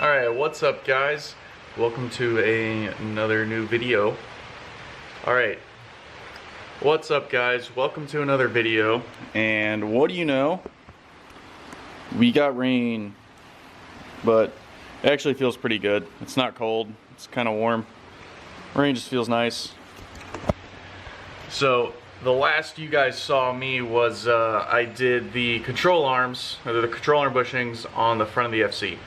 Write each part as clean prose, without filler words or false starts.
Alright, what's up guys? Welcome to another new video. Alright, what's up guys? Welcome to another video. And what do you know? We got rain, but it actually feels pretty good. It's not cold, it's kind of warm. Rain just feels nice. So the last you guys saw me was I did the control arms, or the control arm bushings on the front of the FC.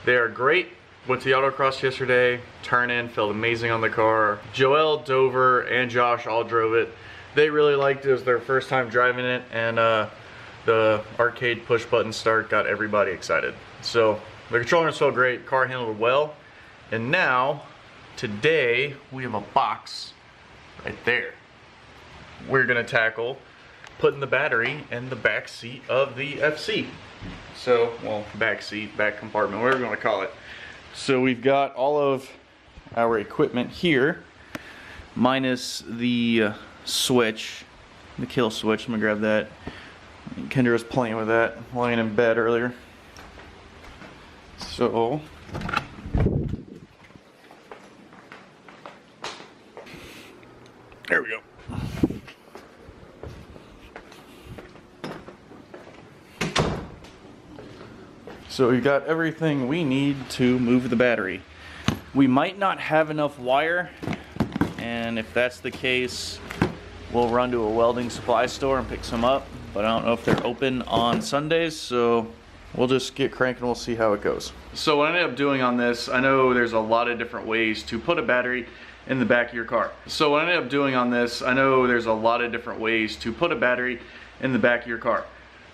They are great. Went to the autocross yesterday, turn-in, felt amazing on the car. Joel, Dover, and Josh all drove it. They really liked it. It was their first time driving it, and the arcade push-button start got everybody excited. So the control arms felt great, car handled well, and now, today, we have a box right there. We're gonna tackle putting the battery in the back seat of the FC. So, well, back seat, back compartment, whatever you want to call it. So we've got all of our equipment here, minus the switch, the kill switch. I'm gonna grab that. Kendra was playing with that, lying in bed earlier. So, there we go. So we've got everything we need to move the battery. We might not have enough wire, and if that's the case, we'll run to a welding supply store and pick some up, but I don't know if they're open on Sundays, so we'll just get cranking and we'll see how it goes. So what I ended up doing on this, I know there's a lot of different ways to put a battery in the back of your car.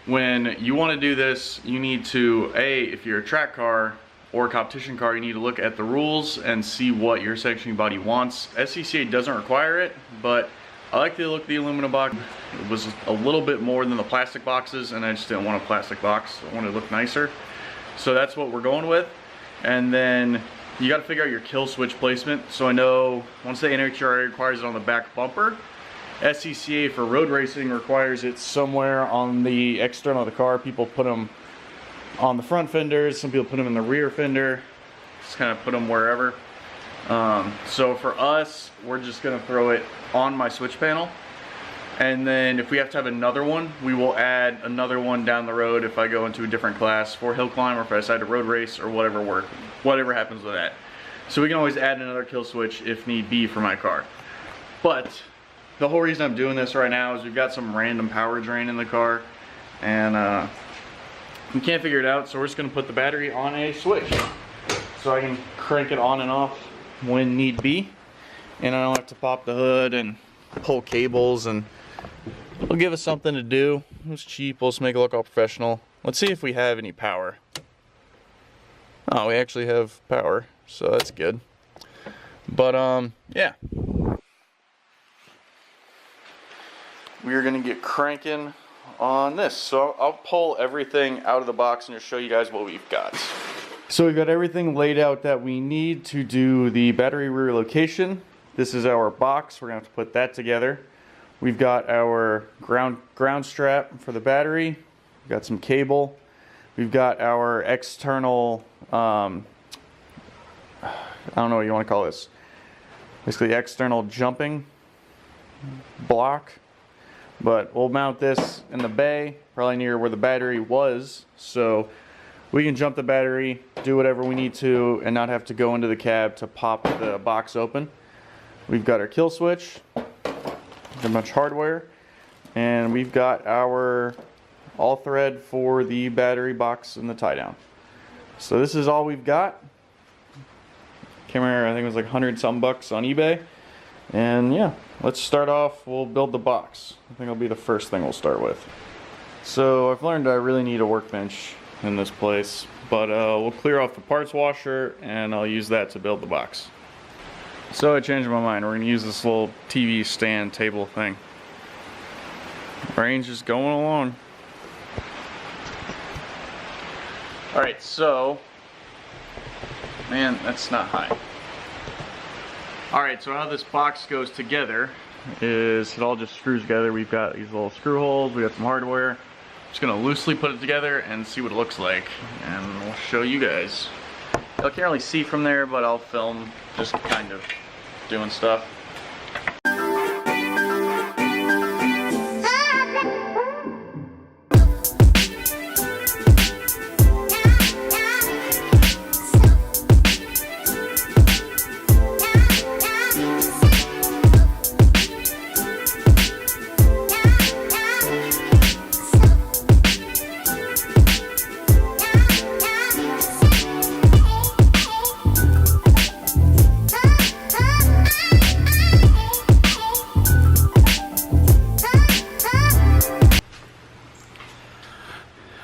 When you want to do this, you need to, if you're a track car or a competition car, you need to look at the rules and see what your sanctioning body wants. SCCA doesn't require it, but I like the look of the aluminum box. It was a little bit more than the plastic boxes, and I just didn't want a plastic box. I wanted to look nicer. So that's what we're going with. And then you got to figure out your kill switch placement. So I know once the NHRA requires it on the back bumper, SCCA for road racing requires it somewhere on the external of the car. People put them on the front fenders, some people put them in the rear fender, just kind of put them wherever. So for us, we're just going to throw it on my switch panel, and then if we have to have another one, we will add another one down the road if I go into a different class for hill climb, or if I decide to road race, or whatever happens with that. So we can always add another kill switch if need be for my car. But the whole reason I'm doing this right now is we've got some random power drain in the car, and we can't figure it out, so we're just going to put the battery on a switch so I can crank it on and off when need be, and I don't have to pop the hood and pull cables, and it'll give us something to do. It's cheap, we'll just make it look all professional. Let's see if we have any power. Oh, we actually have power, so that's good. But yeah, we are going to get cranking on this. So I'll pull everything out of the box and just show you guys what we've got. So we've got everything laid out that we need to do the battery relocation. This is our box. We're going to have to put that together. We've got our ground strap for the battery. We've got some cable. We've got our external, I don't know what you want to call this. Basically external jumping block. But we'll mount this in the bay, probably near where the battery was, so we can jump the battery, do whatever we need to, and not have to go into the cab to pop the box open. We've got our kill switch, a bunch of hardware, and we've got our all thread for the battery box and the tie down. So this is all we've got. Came here, I think it was like 100 something bucks on eBay. And yeah, let's start off. We'll build the box. I think it'll be the first thing we'll start with. So I've learned I really need a workbench in this place, but we'll clear off the parts washer and I'll use that to build the box. So I changed my mind. We're going to use this little TV stand table thing. Rain's just going along. Alright, so, man, that's not high. Alright, so how this box goes together is it all just screws together. We've got these little screw holes, we got some hardware. Just gonna loosely put it together and see what it looks like, and we'll show you guys. You can't really see from there, but I'll film just kind of doing stuff.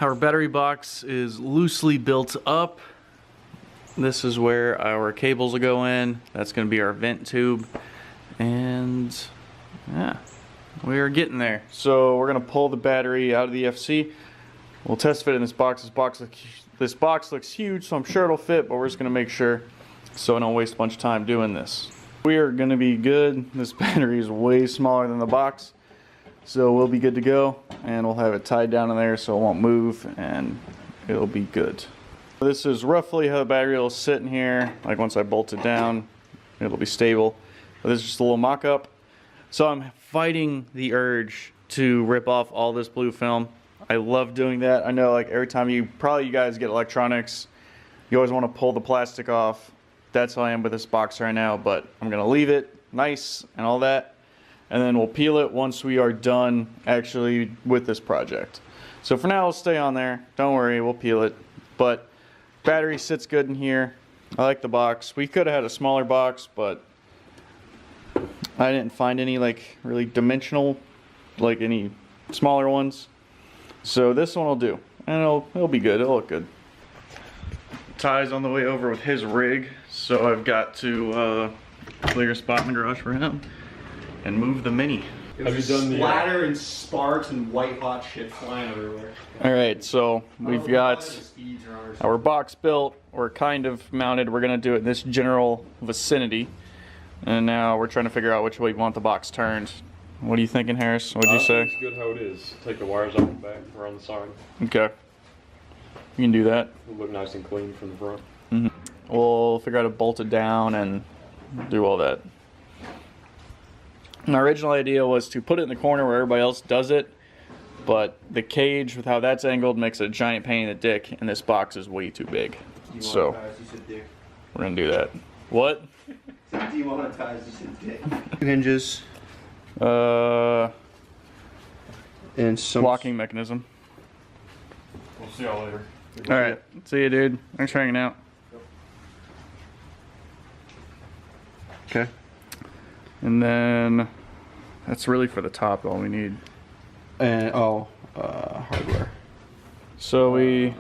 Our battery box is loosely built up. This is where our cables will go in. That's going to be our vent tube. And yeah, we are getting there. So we're going to pull the battery out of the FC. We'll test fit in this box. This box looks huge, so I'm sure it'll fit, but we're just going to make sure so I don't waste a bunch of time doing this. We are going to be good. This battery is way smaller than the box. So we'll be good to go, and we'll have it tied down in there so it won't move, and it'll be good. This is roughly how the battery will sit in here. Like once I bolt it down, it'll be stable. But this is just a little mock-up. So I'm fighting the urge to rip off all this blue film. I love doing that. I know like every time you guys get electronics, you always want to pull the plastic off. That's how I am with this box right now, but I'm gonna leave it nice and all that. And then we'll peel it once we are done actually with this project. So for now, it'll stay on there. Don't worry, we'll peel it. But battery sits good in here. I like the box. We could have had a smaller box, but I didn't find any like really dimensional, like any smaller ones. So this one will do, and it'll be good. It'll look good. Ty's on the way over with his rig, so I've got to clear a spot in the garage for him and move the Mini. Have you done the splatter and sparks and white hot shit flying everywhere? All right, so we've got our box built. We're kind of mounted. We're gonna do it in this general vicinity, and now we're trying to figure out which way we want the box turned. What are you thinking, Harris? What'd you say? It's good how it is. Take the wires off the back or on the side. Okay, you can do that. It'll look nice and clean from the front. We'll figure out how to bolt it down and do all that. My original idea was to put it in the corner where everybody else does it, but the cage with how that's angled makes it a giant pain in the dick, and this box is way too big. So we're gonna do that. What? Demonetized, you said dick. Hinges. And some locking mechanism. We'll see y'all later. Alright, see you, dude. Thanks for hanging out. Okay. And then that's really for the top all we need. And hardware. So we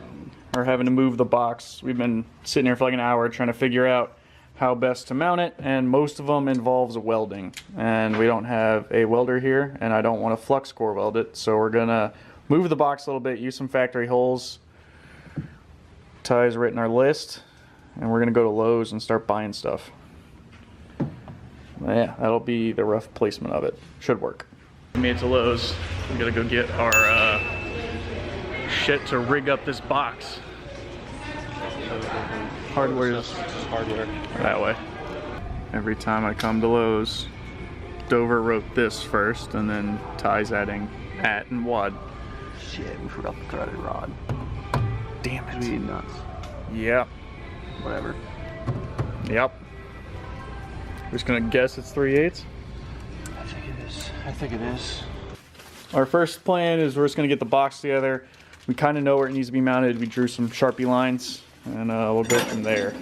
are having to move the box. We've been sitting here for like an hour trying to figure out how best to mount it, and most of them involves welding. And we don't have a welder here, and I don't want to flux core weld it, so we're gonna move the box a little bit, use some factory holes. Ty's written our list, and we're gonna go to Lowe's and start buying stuff. Yeah, that'll be the rough placement of it. Should work. We made it to Lowe's. We gotta go get our shit to rig up this box. Hardware's Hardware. that way. Every time I come to Lowe's, Dover wrote this first, and then Ty's adding at and wad. Shit, we forgot the threaded rod. Damn it. We nuts. Yep. Whatever. Yep. We're just gonna guess it's 3/8. I think it is. I think it is. Our first plan is we're just gonna get the box together. We kind of know where it needs to be mounted. We drew some Sharpie lines, and we'll go from there.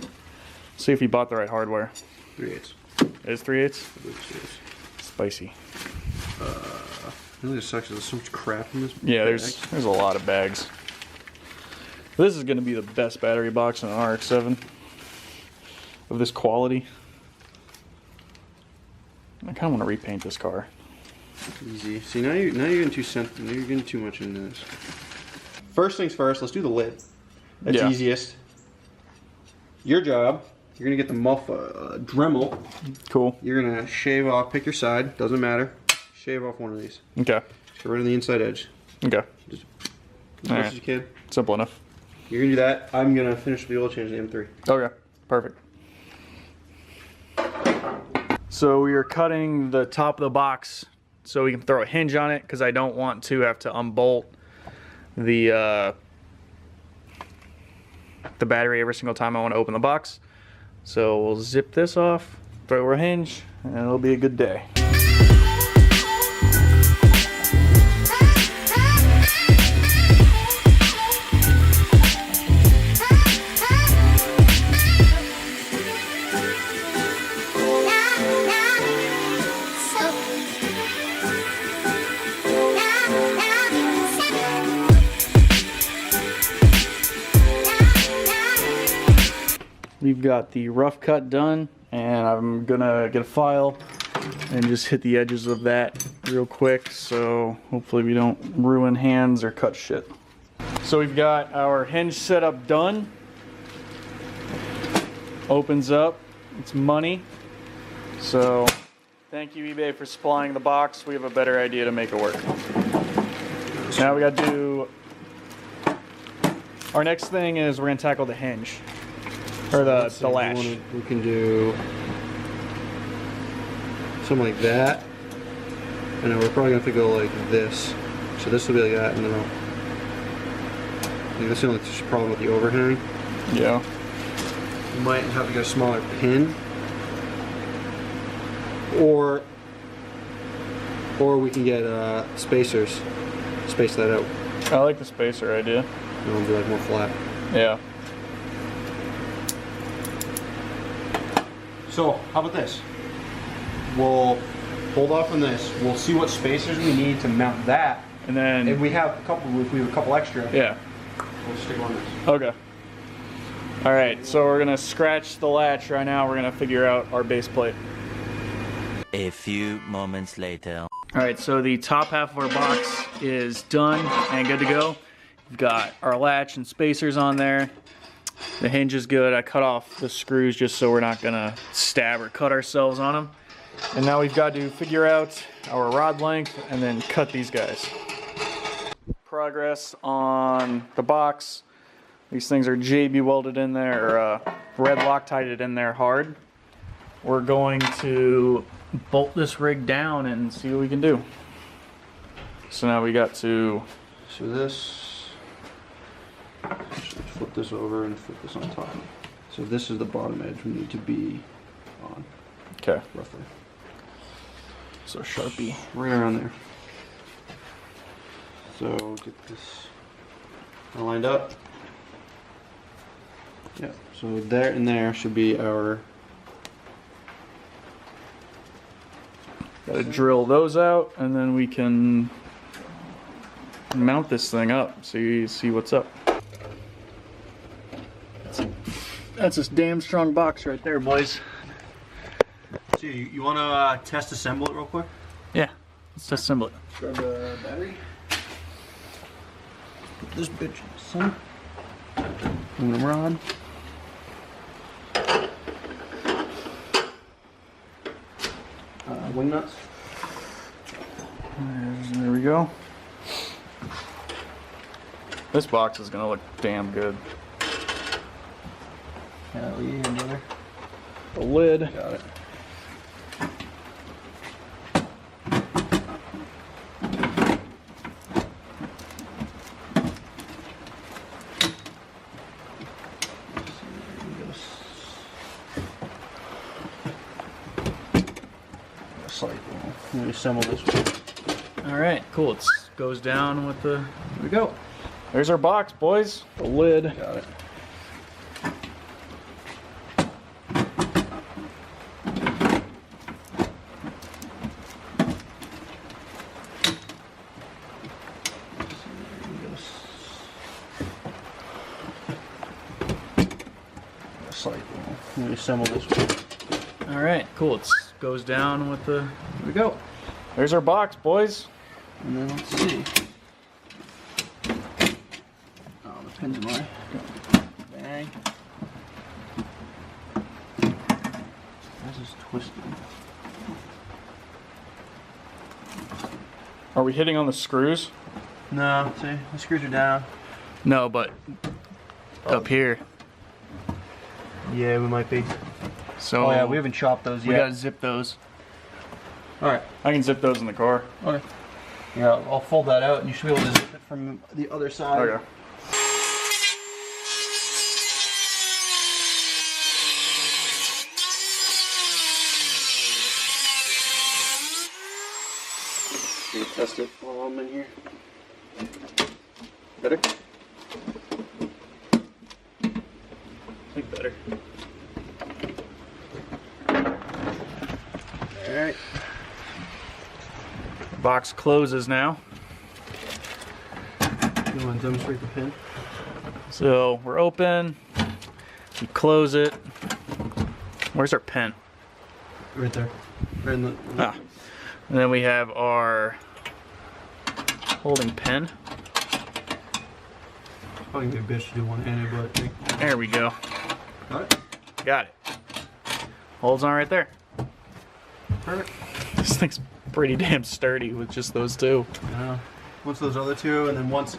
See if we bought the right hardware. 3/8. It is 3/8? I believe it is. Spicy. Really sucks. There's so much crap in this. Yeah, there's a lot of bags. This is gonna be the best battery box in an RX-7 of this quality. I kind of want to repaint this car. Easy. See, now you're getting too sensitive. Now you're getting too much into this. First things first. Let's do the lid. That's Yeah. easiest. Your job you're gonna get the Dremel. Cool. You're gonna shave off, pick your side, doesn't matter. Shave off one of these. Okay. Get rid of the inside edge. Okay. Just as much as you can. Simple enough. You're gonna do that. I'm gonna finish the oil change in the M3. Okay. Perfect. So we are cutting the top of the box so we can throw a hinge on it because I don't want to have to unbolt the battery every single time I want to open the box. So we'll zip this off, throw a hinge, and it'll be a good day. We've got the rough cut done, and I'm gonna get a file and just hit the edges of that real quick, so hopefully we don't ruin hands or cut shit. So we've got our hinge setup done. Opens up, it's money. So thank you eBay for supplying the box. We have a better idea to make it work. Now we gotta do, our next thing is we're gonna tackle the hinge. Or the latch. We can do something like that. And then we're probably going to have to go like this. So this will be like that, and then I think that's the only problem with the overhang. Yeah. We might have to get a smaller pin. Or we can get spacers. Space that out. I like the spacer idea. And it'll be like more flat. Yeah. So, how about this? We'll hold off on this. We'll see what spacers we need to mount that. And then If we have a couple extra, yeah. we'll stick on this. Okay. Alright, so we're gonna scratch the latch right now. We're gonna figure out our base plate. A few moments later. Alright, so the top half of our box is done and good to go. We've got our latch and spacers on there. The hinge is good. I cut off the screws just so we're not gonna stab or cut ourselves on them. And now we've got to figure out our rod length and then cut these guys. Progress on the box. These things are JB welded in there, or red Loctited in there hard. We're going to bolt this rig down and see what we can do. So now we got to So this, flip this over and flip this on top. So this is the bottom edge we need to be on, okay. roughly. So Sharpie. Right around there. So get this all lined up. Yeah, so there and there should be our... Gotta drill those out and then we can mount this thing up so you see what's up. That's this damn strong box right there, boys. So you want to test assemble it real quick? Yeah, let's assemble it. Grab the battery. Put this bitch in the sun. Aluminum rod. Wing nuts. There we go. This box is gonna look damn good. Hell yeah, brother. The lid. Got it. Let me assemble this one. All right, cool. It goes down with the. Here we go. There's our box, boys. The lid. Got it. Let me assemble this one. All right, cool. It goes down with the. Here we go. There's our box, boys. And then let's see. Oh, the pin's in the way. Bang. twisted. Are we hitting on the screws? No, see, the screws are down. No, but up here. Yeah, we might be. So Oh yeah, we haven't chopped those yet. we gotta zip those. All right. I can zip those in the car. Okay. Yeah, I'll fold that out, and you should be able to zip it from the other side. Okay. Can you test it while I'm in here? Better? I think better. All right. Box closes now. You want to demonstrate the pin? So we're open. We close it. Where's our pin? Right there. Right in the. Ah. And then we have our holding pin. Probably be a bitch to do one-handed, but I think. There we go. Got it? Got it. Holds on right there. Perfect. This thing's pretty damn sturdy with just those two. Yeah. Once those other two, and then once,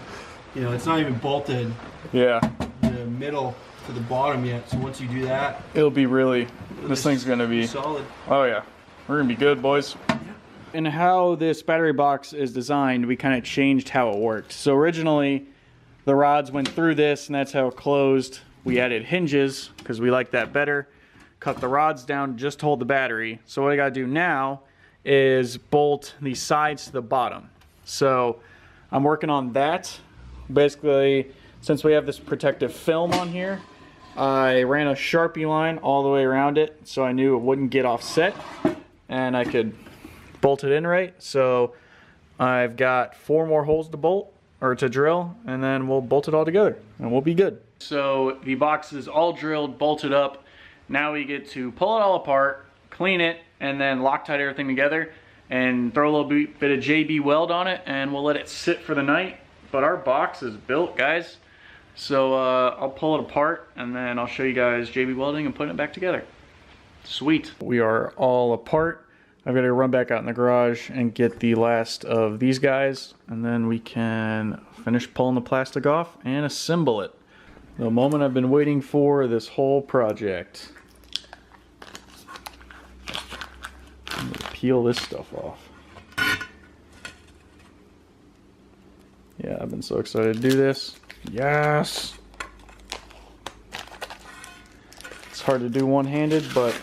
you know, it's not even bolted Yeah. the middle to the bottom yet. So once you do that, It'll be really, this thing's gonna be, solid. oh yeah. We're gonna be good, boys. And how this battery box is designed, we kind of changed how it worked. So originally, the rods went through this and that's how it closed. We added hinges because we like that better. Cut the rods down just to hold the battery. So what I gotta do now is bolt the sides to the bottom. So I'm working on that. Basically, since we have this protective film on here, I ran a Sharpie line all the way around it so I knew it wouldn't get offset and I could bolt it in right. So I've got 4 more holes to bolt or to drill, and then we'll bolt it all together and we'll be good. So the box is all drilled, bolted up. Now we get to pull it all apart, clean it, and then Loctite everything together and throw a little bit of JB weld on it, and we'll let it sit for the night. But our box is built, guys. So I'll pull it apart and then I'll show you guys JB welding and putting it back together. Sweet. We are all apart. I've got to run back out in the garage and get the last of these guys, and then we can finish pulling the plastic off and assemble it. The moment I've been waiting for this whole project. I'm gonna peel this stuff off. Yeah, I've been so excited to do this. Yes! It's hard to do one-handed, but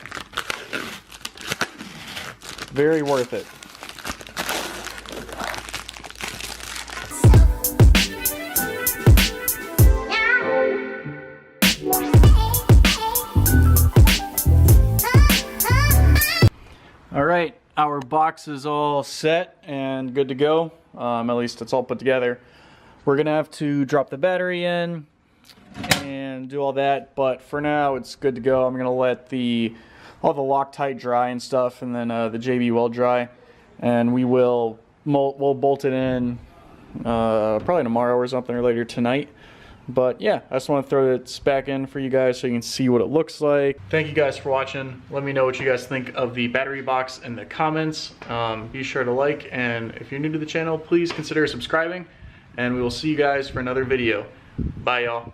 very worth it. All right, our box is all set and good to go. At least it's all put together. We're gonna have to drop the battery in and do all that, but for now it's good to go. I'm gonna let all the Loctite dry and stuff, and then the JB weld dry, and we'll bolt it in probably tomorrow or something, or later tonight. But yeah, I just want to throw this back in for you guys so you can see what it looks like. Thank you guys for watching. Let me know what you guys think of the battery box in the comments. Be sure to like, and if you're new to the channel, please consider subscribing, and we will see you guys for another video. Bye, y'all.